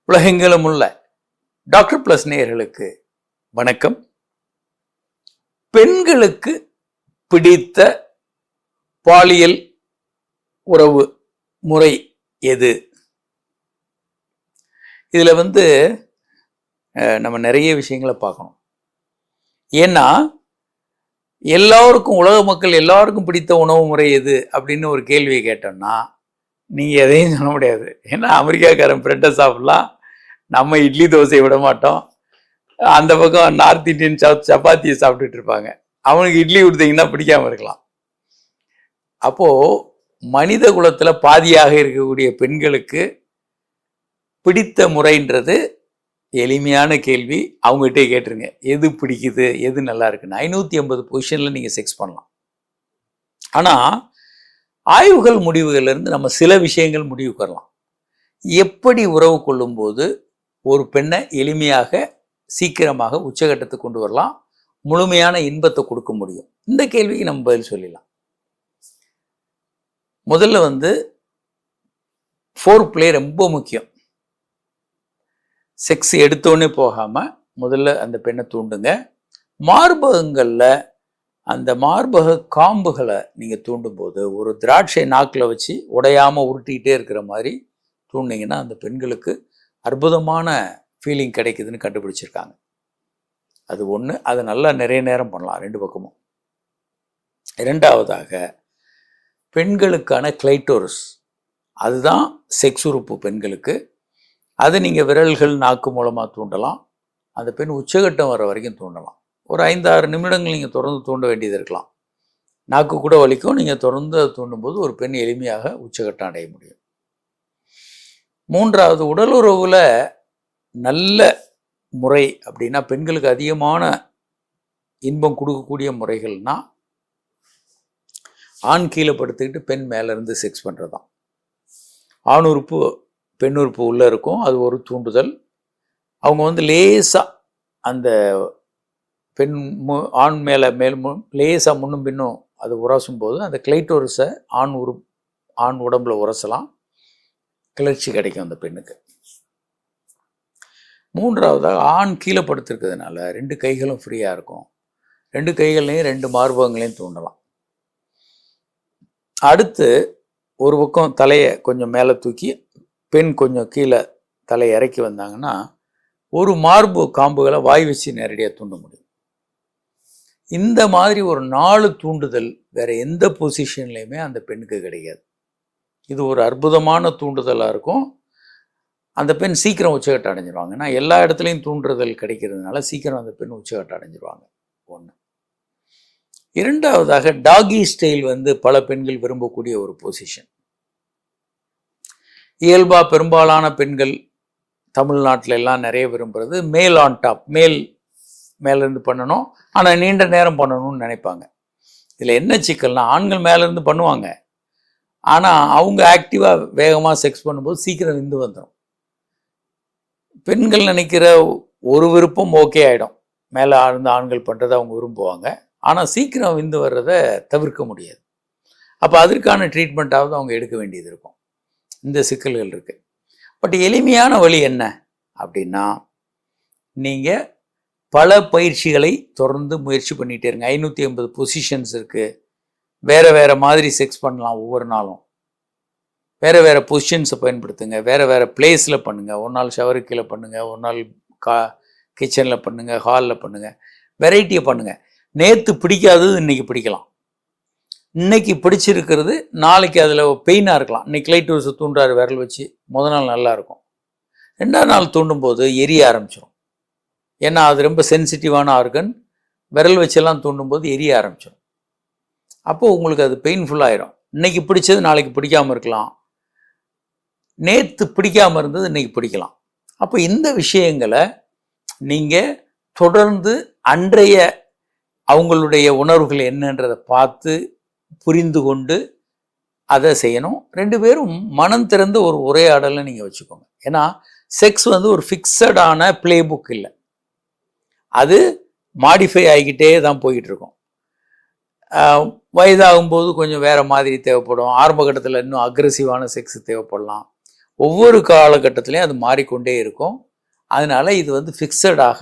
உலகெங்கிலும் உள்ள doctor plus நேயர்களுக்கு வணக்கம். பெண்களுக்கு பிடித்த பாலியல் உறவு முறை எது? இதுல நம்ம நிறைய விஷயங்களை பார்க்கணும். ஏன்னா எல்லாருக்கும், உலக மக்கள் எல்லாருக்கும் பிடித்த உணவு முறை எது அப்படின்னு ஒரு கேள்வியை கேட்டோம்னா நீங்கள் எதையும் சொல்ல முடியாது. ஏன்னா அமெரிக்காக்காரன் பிரெட்டை சாப்பிடலாம், நம்ம இட்லி தோசையை விட மாட்டோம். அந்த பக்கம் நார்த் இந்தியன் சப்பாத்தியை சாப்பிட்டுட்டு இருப்பாங்க. அவனுக்கு இட்லி கொடுத்தீங்கன்னா பிடிக்காம இருக்கலாம். அப்போ மனித குலத்துல பாதியாக இருக்கக்கூடிய பெண்களுக்கு பிடித்த முறைன்றது எளிமையான கேள்வி. அவங்ககிட்டே கேட்டுருங்க, எது பிடிக்குது, எது நல்லா இருக்குன்னு. 550 பொசிஷன்ல நீங்க செக்ஸ் பண்ணலாம். ஆனா ஆய்வுகள் முடிவுகள்ல இருந்து நம்ம சில விஷயங்கள் முடிவுக்கு வரலாம். எப்படி உறவு கொள்ளும் போது ஒரு பெண்ணை எளிமையாக சீக்கிரமாக உச்சகட்டத்துக்கு கொண்டு வரலாம், முழுமையான இன்பத்தை கொடுக்க முடியும். இந்த கேள்விக்கு நம்ம பதில் சொல்லலாம். முதல்ல ஃபோர் பிளே ரொம்ப முக்கியம். செக்ஸ் எடுத்தோடனே போகாம முதல்ல அந்த பெண்ணை தூண்டுங்க. மார்பகங்கள்ல அந்த மார்பக காம்புகளை நீங்க தூண்டும் போது ஒரு திராட்சை நாக்கில் வச்சு உடையாம உருட்டிக்கிட்டே இருக்கிற மாதிரி தூண்டிங்கன்னா அந்த பெண்களுக்கு அற்புதமான ஃபீலிங் கிடைக்குதுன்னு கண்டுபிடிச்சிருக்காங்க. அது ஒன்று. அதை நல்லா நிறைய நேரம் பண்ணலாம் ரெண்டு பக்கமும். இரண்டாவதாக பெண்களுக்கான கிளைட்டோரஸ், அதுதான் செக்ஸ் உறுப்பு பெண்களுக்கு. அதை நீங்கள் விரல்கள் நாக்கு மூலமாக தூண்டலாம். அந்த பெண் உச்சகட்டம் வர வரைக்கும் தூண்டலாம். ஒரு 5-6 நிமிடங்கள் நீங்கள் தொடர்ந்து தூண்ட வேண்டியது இருக்கலாம். நாக்கு கூட வலிக்கும். நீங்கள் தொடர்ந்து அதை தூண்டும் ஒரு பெண் எளிமையாக உச்சகட்டம் அடைய முடியும். மூன்றாவது, உடலுறவுல நல்ல முறை அப்படின்னா பெண்களுக்கு அதிகமான இன்பம் கொடுக்கக்கூடிய முறைகள்னா ஆண் கீழே படுத்துக்கிட்டு பெண் மேல இருந்து செக்ஸ் பண்றதுதான். ஆண் உறுப்பு பெண் உறுப்பு உள்ள இருக்கும், அது ஒரு தூண்டுதல். அவங்க லேசா அந்த பெண் ஆண் மேல லேசா முன்னும் பின்னும் அது உரசும் போது அந்த கிளைட்டோரஸை ஆண் உடம்புல உரசலாம், கிளர்ச்சி கிடைக்கும் அந்த பெண்ணுக்கு. மூன்றாவதாக ஆண் கீழே படுத்திருக்கிறதுனால 2 கைகளும் ஃப்ரீயாக இருக்கும். 2 கைகள்லையும் 2 மார்பகங்களையும் தூண்டலாம். அடுத்து ஒரு பக்கம் தலையை கொஞ்சம் மேலே தூக்கி பெண் கொஞ்சம் கீழே தலையை இறக்கி வந்தாங்கன்னா ஒரு மார்பு காம்புகளை வாய் வச்சு நேரடியாக தூண்ட முடியும். இந்த மாதிரி ஒரு 4 தூண்டுதல் வேற எந்த பொசிஷன்லையுமே அந்த பெண்ணுக்கு கிடைக்காது. இது ஒரு அற்புதமான தூண்டுதலாக இருக்கும். அந்த பெண் சீக்கிரம் உச்சகட்டம் அடைஞ்சிருவாங்க. ஏன்னா எல்லா இடத்துலையும் தூண்டுதல் கிடைக்கிறதுனால சீக்கிரம் அந்த பெண் உச்சகட்டம் அடைஞ்சிருவாங்க. ஒன்று. இரண்டாவதாக டாகி ஸ்டைல் பல பெண்கள் விரும்பக்கூடிய ஒரு பொசிஷன். இயல்பா பெரும்பாலான பெண்கள் தமிழ்நாட்டில எல்லாம் நிறைய விரும்புறது மேல் ஆன் டாப், மேலேருந்து பண்ணணும், ஆனால் நீண்ட நேரம் பண்ணணும்னு நினைப்பாங்க. இதில் என்ன சிக்கல்னா ஆண்கள் மேலேருந்து பண்ணுவாங்க, ஆனால் அவங்க ஆக்டிவாக வேகமாக செக்ஸ் பண்ணும்போது சீக்கிரம் விந்து வந்துடும். பெண்கள் நினைக்கிற ஒரு விருப்பம் ஓகே ஆகிடும், மேலே ஆழ்ந்த ஆண்கள் பண்ணுறதை அவங்க விரும்புவாங்க, ஆனால் சீக்கிரம் விந்து வர்றதை தவிர்க்க முடியாது. அப்போ அதற்கான ட்ரீட்மெண்ட்டாவது அவங்க எடுக்க வேண்டியது இருக்கும். இந்த சிக்கல்கள் இருக்குது. பட் எளிமையான வழி என்ன அப்படின்னா, நீங்கள் பல பயிற்சிகளை தொடர்ந்து முயற்சி பண்ணிகிட்டே இருங்க. 550 பொசிஷன்ஸ் இருக்குது. வேறு வேறு மாதிரி செக்ஸ் பண்ணலாம். ஒவ்வொரு நாளும் வேறு வேறு பொசிஷன்ஸை பயன்படுத்துங்க. வேறு வேறு பிளேஸில் பண்ணுங்கள். ஒரு நாள் ஷவருக்கு கீழே பண்ணுங்கள், ஒரு நாள் கிச்சனில் பண்ணுங்கள், ஹாலில் பண்ணுங்கள், வெரைட்டியை பண்ணுங்கள். நேற்று பிடிக்காதது இன்றைக்கி பிடிக்கலாம். இன்னைக்கு பிடிச்சிருக்கிறது நாளைக்கு அதில் பெயினாக இருக்கலாம். இன்னைக்கு கிளைட்டோரஸை தூண்டுறாரு விரல் வச்சு, முதல் நாள் நல்லாயிருக்கும், 2ஆவது நாள் தூண்டும் போது எரிய ஆரம்பிச்சிடும். ஏன்னா அது ரொம்ப சென்சிட்டிவான ஆர்கன். விரல் வச்செல்லாம் தூண்டும் போது எரிய ஆரம்பிச்சிடும். அப்போது உங்களுக்கு அது பெயின்ஃபுல்லாகிடும். இன்னைக்கு பிடிச்சது நாளைக்கு பிடிக்காமல் இருக்கலாம், நேற்று பிடிக்காமல் இருந்தது இன்னைக்கு பிடிக்கலாம். அப்போ இந்த விஷயங்களை நீங்கள் தொடர்ந்து அன்றைய அவங்களுடைய உணர்வுகள் என்னன்றதை பார்த்து புரிந்து கொண்டு அதை செய்யணும். 2 பேரும் மனம் திறந்த ஒரு உரையாடலை நீங்கள் வச்சுக்கோங்க. ஏன்னா செக்ஸ் ஒரு ஃபிக்ஸடான பிளே புக் இல்லை, அது மாடிஃபை ஆகிக்கிட்டே தான் போய்கிட்டு இருக்கும். வயதாகும்போது கொஞ்சம் வேறு மாதிரி தேவைப்படும். ஆரம்ப கட்டத்தில் இன்னும் அக்ரெசிவான செக்ஸ் தேவைப்படலாம். ஒவ்வொரு காலகட்டத்திலையும் அது மாறிக்கொண்டே இருக்கும். அதனால இது வந்து ஃபிக்ஸடாக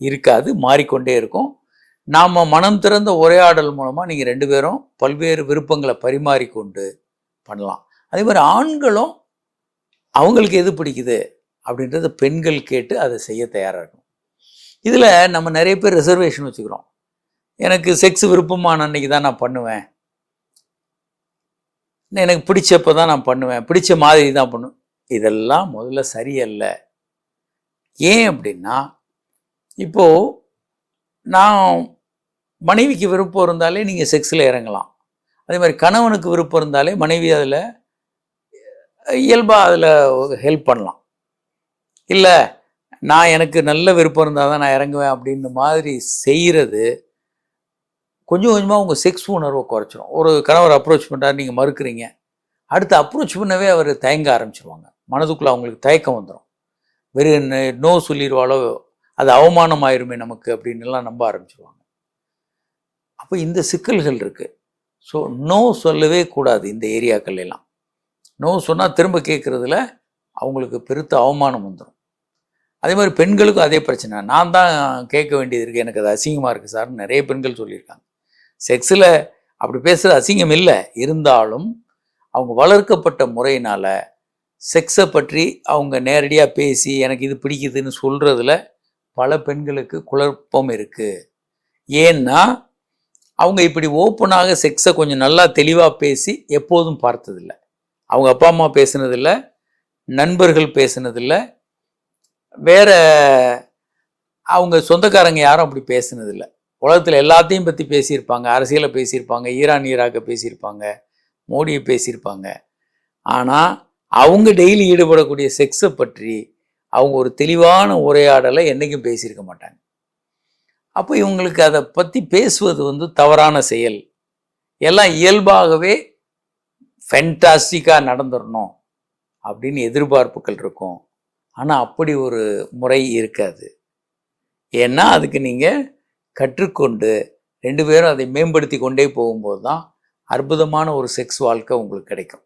இருக்காது, மாறிக்கொண்டே இருக்கும். நாம் மனம் திறந்த உரையாடல் மூலமாக நீங்கள் 2 பேரும் பல்வேறு விருப்பங்களை பரிமாறிக்கொண்டு பண்ணலாம். அதே மாதிரி ஆண்களும் அவங்களுக்கு எது பிடிக்குது அப்படின்றத பெண்கள் கேட்டு அதை செய்ய தயாராக இருக்கும். இதில் நம்ம நிறைய பேர் ரிசர்வேஷன் வச்சுக்கிறோம். எனக்கு செக்ஸ் விருப்பமான அன்னைக்கு தான் நான் பண்ணுவேன், எனக்கு பிடிச்சப்போ தான் நான் பண்ணுவேன், பிடிச்ச மாதிரி தான் பண்ணுவேன். இதெல்லாம் முதல்ல சரியல்ல. ஏன் அப்படின்னா, இப்போது நான் மனைவிக்கு விருப்பம் இருந்தாலே நீங்கள் செக்ஸில் இறங்கலாம். அதே மாதிரி கணவனுக்கு விருப்பம் இருந்தாலே மனைவி அதில் இயல்பாக அதில் ஹெல்ப் பண்ணலாம். இல்லை நான் எனக்கு நல்ல விருப்பம் இருந்தால் தான் நான் இறங்குவேன் அப்படின்னு மாதிரி செய்கிறது கொஞ்சம் கொஞ்சமாக உங்கள் செக்ஸ் உணர்வை குறைச்சிரும். ஒரு கணவர் அப்ரோச் பண்ணுறாரு, நீங்கள் மறுக்கிறீங்க, அடுத்து அப்ரோச் பண்ணவே அவர் தயங்க ஆரம்பிச்சிருவாங்க. மனதுக்குள்ளே அவங்களுக்கு தயக்கம் வந்துடும். வெறும் நோ சொல்லிடுவாளோ, அது அவமானம் ஆயிருமே நமக்கு அப்படின்னுலாம் நம்ப ஆரம்பிச்சிருவாங்க. அப்போ இந்த சிக்கல்கள் இருக்குது. ஸோ நோ சொல்லவே கூடாது. இந்த ஏரியாக்கள் எல்லாம் நோ சொன்னால் திரும்ப கேட்குறதுல அவங்களுக்கு பெருத்த அவமானம் வந்துடும். அதே மாதிரி பெண்களுக்கும் அதே பிரச்சனை. நான் தான் கேட்க வேண்டியது இருக்குது, எனக்கு அது அசிங்கமாக இருக்குது சார்னு நிறைய பெண்கள் சொல்லியிருக்காங்க. செக்ஸில் அப்படி பேசுகிற அசிங்கம் இல்லை, இருந்தாலும் அவங்க வளர்க்கப்பட்ட முறையினால் செக்ஸை பற்றி அவங்க நேரடியாக பேசி எனக்கு இது பிடிக்குதுன்னு சொல்கிறதுல பல பெண்களுக்கு குழப்பம் இருக்குது. ஏன்னா அவங்க இப்படி ஓப்பனாக செக்ஸை கொஞ்சம் நல்லா தெளிவாக பேசி எப்போதும் பார்த்ததில்லை. அவங்க அப்பா அம்மா பேசுனதில்ல, நண்பர்கள் பேசுனதில்லை, வேற அவங்க சொந்தக்காரங்க யாரும் அப்படி பேசுனதில்லை. உலகத்தில் எல்லாத்தையும் பற்றி பேசியிருப்பாங்க, அரசியலை பேசியிருப்பாங்க, ஈரான் ஈராக்கை பேசியிருப்பாங்க, மோடியை பேசியிருப்பாங்க. ஆனால் அவங்க டெய்லி ஈடுபடக்கூடிய செக்ஸை பற்றி அவங்க ஒரு தெளிவான உரையாடலை என்றைக்கும் பேசியிருக்க மாட்டாங்க. அப்போ இவங்களுக்கு அதை பற்றி பேசுவது வந்து தவறான செயல். எல்லாம் இயல்பாகவே ஃபென்டாஸ்டிக்காக நடந்துடணும் அப்படின்னு எதிர்பார்ப்புகள் இருக்கும். ஆனால் அப்படி ஒரு முறை இருக்காது. ஏன்னா அதுக்கு நீங்கள் கற்றுக்கொண்டு 2 பேரும் அதை மேம்படுத்தி கொண்டே போகும்போது தான் அற்புதமான ஒரு செக்ஸ் வாழ்க்கை உங்களுக்கு கிடைக்கும்.